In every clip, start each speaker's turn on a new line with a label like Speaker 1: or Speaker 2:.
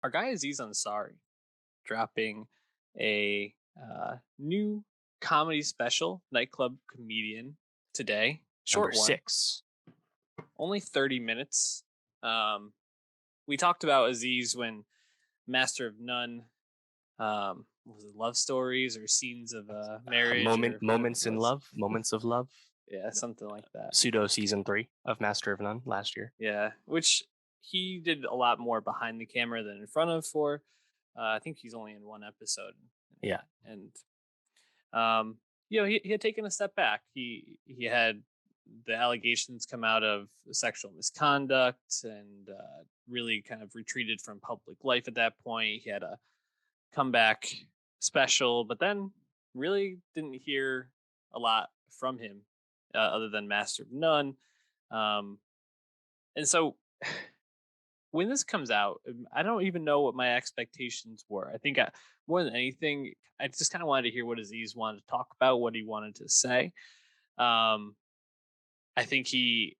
Speaker 1: Our guy Aziz Ansari dropping a new comedy special, Nightclub Comedian, today.
Speaker 2: Number
Speaker 1: Short one,
Speaker 2: 6.
Speaker 1: only 30 minutes. Um, we talked about Aziz when Master of None, was it love stories or scenes of marriage or whatever it
Speaker 2: Moments in
Speaker 1: was.
Speaker 2: love, moments of love.
Speaker 1: Yeah, something like that.
Speaker 2: Pseudo season 3 of Master of None last year.
Speaker 1: Yeah, which he did a lot more behind the camera than in front of for. I think he's only in one episode.
Speaker 2: Yeah.
Speaker 1: And um, he had taken a step back. He had the allegations come out of sexual misconduct and really kind of retreated from public life at that point. He had a comeback special, but then really didn't hear a lot from him other than Master of None. Um, and so when this comes out, I don't even know what my expectations were. I think more than anything, I just kind of wanted to hear what Aziz wanted to talk about, what he wanted to say. Um, I think he,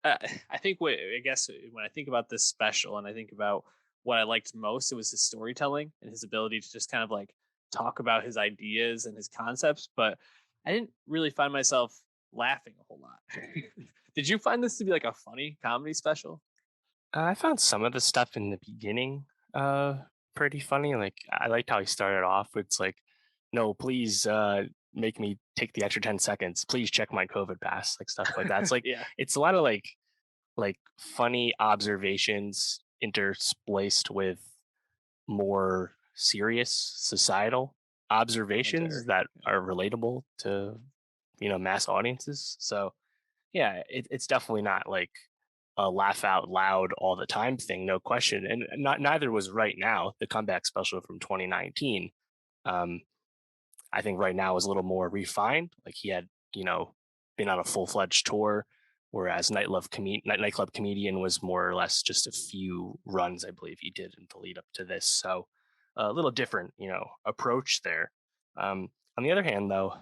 Speaker 1: uh, I think what I guess when I think about this special and I think about what I liked most, it was his storytelling and his ability to just kind of like talk about his ideas and his concepts. But I didn't really find myself laughing a whole lot. Did you find this to be like a funny comedy special?
Speaker 2: I found some of the stuff in the beginning pretty funny. Like I liked how he started off. It's like, no, please make me take the extra 10 seconds. Please check my COVID pass, like stuff like that. It's like
Speaker 1: Yeah,
Speaker 2: it's a lot of like funny observations interspliced with more serious societal observations
Speaker 1: commentary.
Speaker 2: that are relatable to mass audiences. So yeah, it's definitely not like a laugh out loud all the time thing, no question. And neither was Right Now, the comeback special from 2019. Um, I think Right Now was a little more refined. Like he had, been on a full fledged tour, whereas Nightclub Comedian was more or less just a few runs, I believe he did in the lead up to this. So a little different, approach there. On the other hand, though,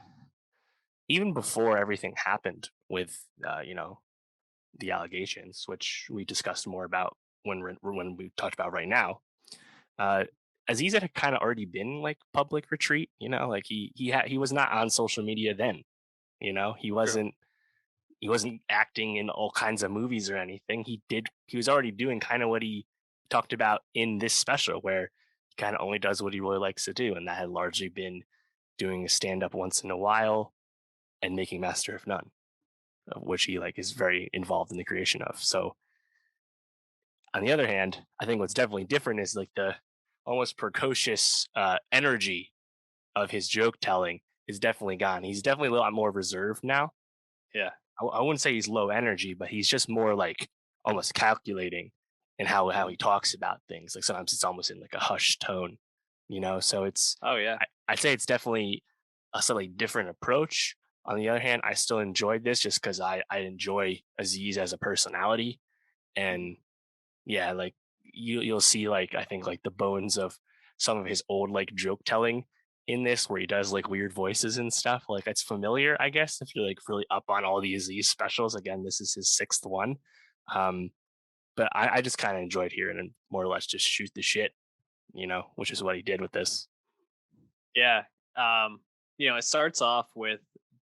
Speaker 2: even before everything happened with, the allegations, which we discussed more about when we talked about Right Now. Uh, Aziz had kind of already been like public retreat, like he was not on social media then. He
Speaker 1: True.
Speaker 2: wasn't acting in all kinds of movies or anything. He was already doing kind of what he talked about in this special, where he kind of only does what he really likes to do, and that had largely been doing a stand up once in a while and making Master of None, of which he like is very involved in the creation of. So on the other hand, I think what's definitely different is like the almost precocious energy of his joke telling is definitely gone. He's definitely a lot more reserved now.
Speaker 1: Yeah.
Speaker 2: I wouldn't say he's low energy, but he's just more like almost calculating in how he talks about things. Like sometimes it's almost in like a hushed tone, So
Speaker 1: Oh yeah.
Speaker 2: I'd say it's definitely a slightly different approach. On the other hand, I still enjoyed this just because I enjoy Aziz as a personality, and yeah, like you'll see like I think like the bones of some of his old like joke telling in this where he does like weird voices and stuff. Like it's familiar, I guess, if you're like really up on all these specials. Again, this is his sixth one. Um, but I just kind of enjoyed hearing him more or less just shoot the shit, which is what he did with this.
Speaker 1: Yeah. Um, it starts off with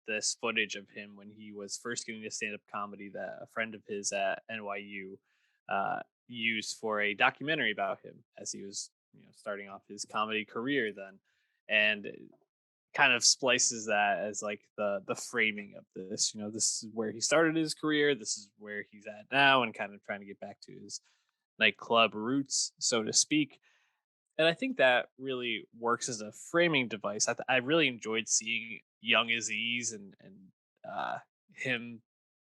Speaker 1: this footage of him when he was first getting into stand-up comedy that a friend of his at NYU used for a documentary about him as he was, starting off his comedy career then, and it kind of splices that as like the framing of this. This is where he started his career. This is where he's at now, and kind of trying to get back to his nightclub roots, so to speak. And I think that really works as a framing device. I really enjoyed seeing young Aziz and uh, him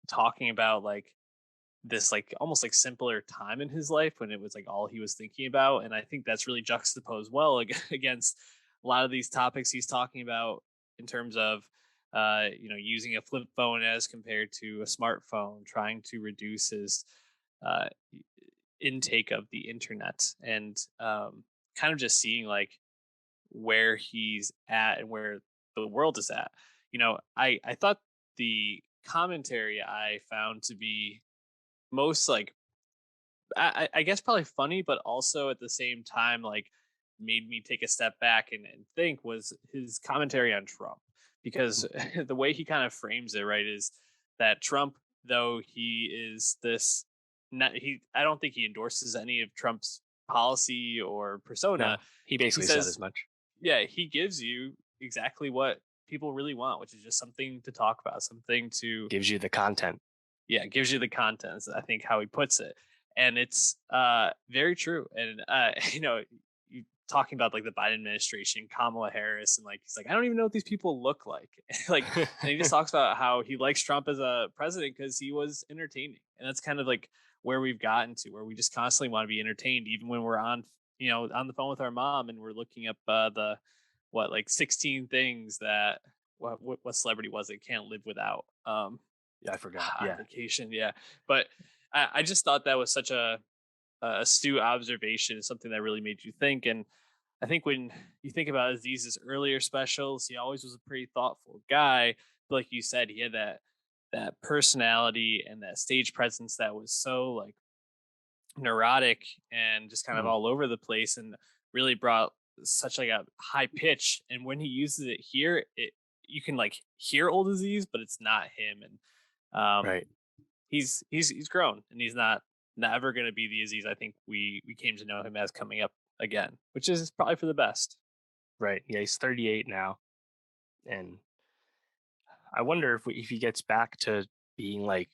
Speaker 1: talking about like this like almost like simpler time in his life when it was like all he was thinking about. And I think that's really juxtaposed well against a lot of these topics he's talking about in terms of using a flip phone as compared to a smartphone, trying to reduce his uh, intake of the internet, and kind of just seeing like where he's at and where the world is at. I thought the commentary I found to be most like I guess probably funny, but also at the same time, like made me take a step back and think was his commentary on Trump, because the way he kind of frames it, right, is that Trump, though he is this, not, he, I don't think he endorses any of Trump's policy or persona.
Speaker 2: No, he
Speaker 1: He
Speaker 2: basically said as
Speaker 1: says,
Speaker 2: much.
Speaker 1: yeah, he gives you exactly what people really want, which is just something to talk about, something to,
Speaker 2: Gives you the content.
Speaker 1: yeah, it gives you the content, is I think how he puts it. And it's very true. And you talking about like the Biden administration, Kamala Harris, and like he's like, I don't even know what these people look like. Like, and he just talks about how he likes Trump as a president because he was entertaining. And that's kind of like where we've gotten to, where we just constantly want to be entertained, even when we're on, on the phone with our mom and we're looking up the what, like 16 things that what celebrity was it can't live without.
Speaker 2: Yeah, I forgot.
Speaker 1: On
Speaker 2: Yeah.
Speaker 1: vacation, yeah. But I just thought that was such a astute observation, something that really made you think. And I think when you think about Aziz's earlier specials, he always was a pretty thoughtful guy. But like you said, he had that personality and that stage presence that was so like neurotic and just kind of
Speaker 2: Mm,
Speaker 1: all over the place, and really brought such like a high pitch. And when he uses it here, it, you can like hear old Aziz, but it's not him. And
Speaker 2: right.
Speaker 1: he's grown, and he's not ever going to be the Aziz I think we came to know him as coming up again, which is probably for the best.
Speaker 2: Right. Yeah, he's 38 now, and I wonder if he gets back to being like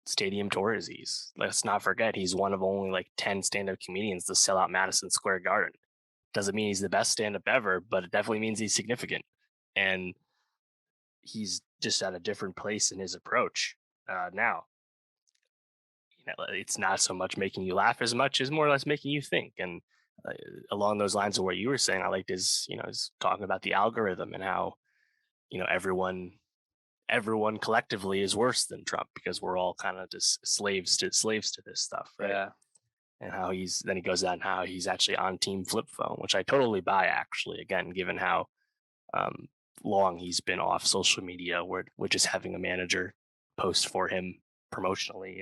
Speaker 2: stadium tour Aziz. Let's not forget he's one of only like 10 stand-up comedians to sell out Madison Square Garden. Doesn't mean he's the best stand-up ever, but it definitely means he's significant. And he's just at a different place in his approach now. It's not so much making you laugh as much as more or less making you think. And uh, along those lines of what you were saying, I liked his talking about the algorithm and how everyone collectively is worse than Trump because we're all kind of just slaves to this stuff, right?
Speaker 1: Yeah,
Speaker 2: And how he goes out and how he's actually on team flip phone, which I totally buy actually, again, given how um, long he's been off social media, where we're just having a manager post for him promotionally,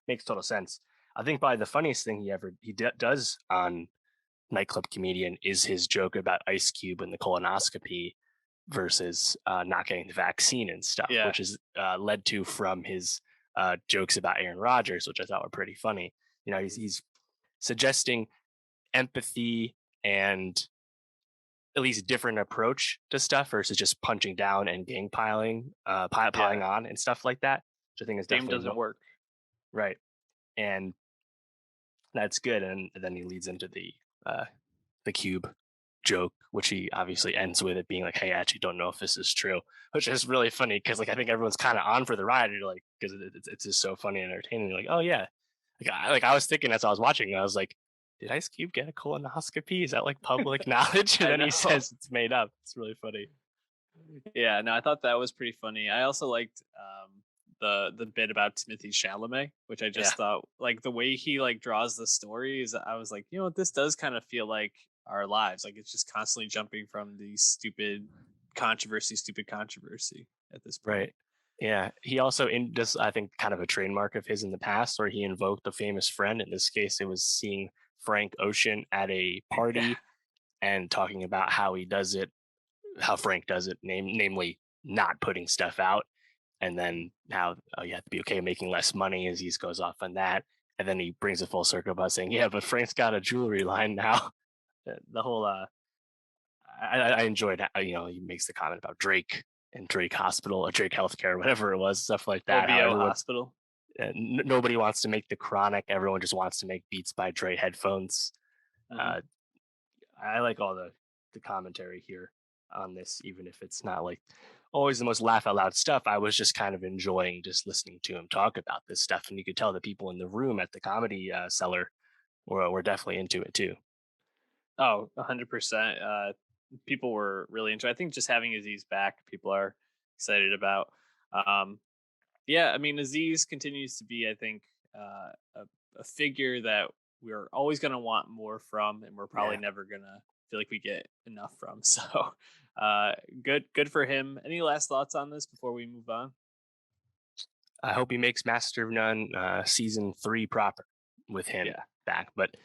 Speaker 2: makes total sense. I think probably the funniest thing does on Nightclub Comedian is his joke about Ice Cube and the colonoscopy versus not getting the vaccine and stuff,
Speaker 1: yeah,
Speaker 2: which is led to from his jokes about Aaron Rodgers, which I thought were pretty funny. He's suggesting empathy and at least a different approach to stuff versus just punching down and gang piling
Speaker 1: yeah.
Speaker 2: on and stuff like that, which I think is
Speaker 1: Game
Speaker 2: definitely
Speaker 1: doesn't work.
Speaker 2: right. And that's good. And then he leads into the cube joke, which he obviously ends with it being like, "Hey, I actually don't know if this is true," which is really funny because like I think everyone's kind of on for the ride. You're like, because it's just so funny and entertaining. You're like, oh yeah, I was thinking as I was watching, I was like, did Ice Cube get a colonoscopy? Is that like public knowledge? And
Speaker 1: I
Speaker 2: then he
Speaker 1: know.
Speaker 2: says it's made up. It's really funny.
Speaker 1: Yeah, no, I thought that was pretty funny. I also liked the bit about Timothy Chalamet, which I
Speaker 2: Yeah,
Speaker 1: just thought like the way he like draws the stories. I was like, this does kind of feel like our lives. Like it's just constantly jumping from these stupid controversy at this point.
Speaker 2: right. Yeah, he also in this I think kind of a trademark of his in the past, where he invoked a famous friend. In this case, it was seeing Frank Ocean at a
Speaker 1: Yeah,
Speaker 2: party and talking about how he does it, how Frank does it, namely not putting stuff out, and then how you have to be okay making less money as he goes off on that, and then he brings it full circle by saying, "Yeah, but Frank's got a jewelry line now." The whole I enjoyed how, he makes the comment about Drake and Drake Hospital or Drake Healthcare, whatever it was, stuff like that. How
Speaker 1: OVO
Speaker 2: everyone's
Speaker 1: Hospital.
Speaker 2: nobody wants to make the Chronic, everyone just wants to make Beats by Dre headphones.
Speaker 1: Uh-huh.
Speaker 2: Uh, I like all the commentary here on this, even if it's not like always the most laugh out loud stuff. I was just kind of enjoying just listening to him talk about this stuff, and you could tell the people in the room at the comedy cellar were definitely into it too.
Speaker 1: Oh, 100%. People were really into it. I think just having Aziz back, people are excited about. Um, yeah, I mean, Aziz continues to be, I think, a figure that we're always going to want more from, and we're probably
Speaker 2: Yeah,
Speaker 1: never going to feel like we get enough from. So, good for him. Any last thoughts on this before we move on?
Speaker 2: I hope he makes Master of None season 3 proper. with him
Speaker 1: Yeah.
Speaker 2: back. But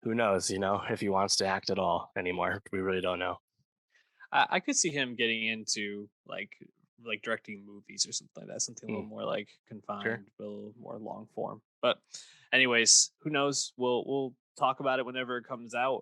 Speaker 2: who knows, if he wants to act at all anymore. We really don't know.
Speaker 1: I could see him getting into like directing movies or something like that, something a
Speaker 2: Hmm,
Speaker 1: little more like
Speaker 2: sure.
Speaker 1: confined, but a little more long form. But anyways, who knows? We'll talk about it whenever it comes out.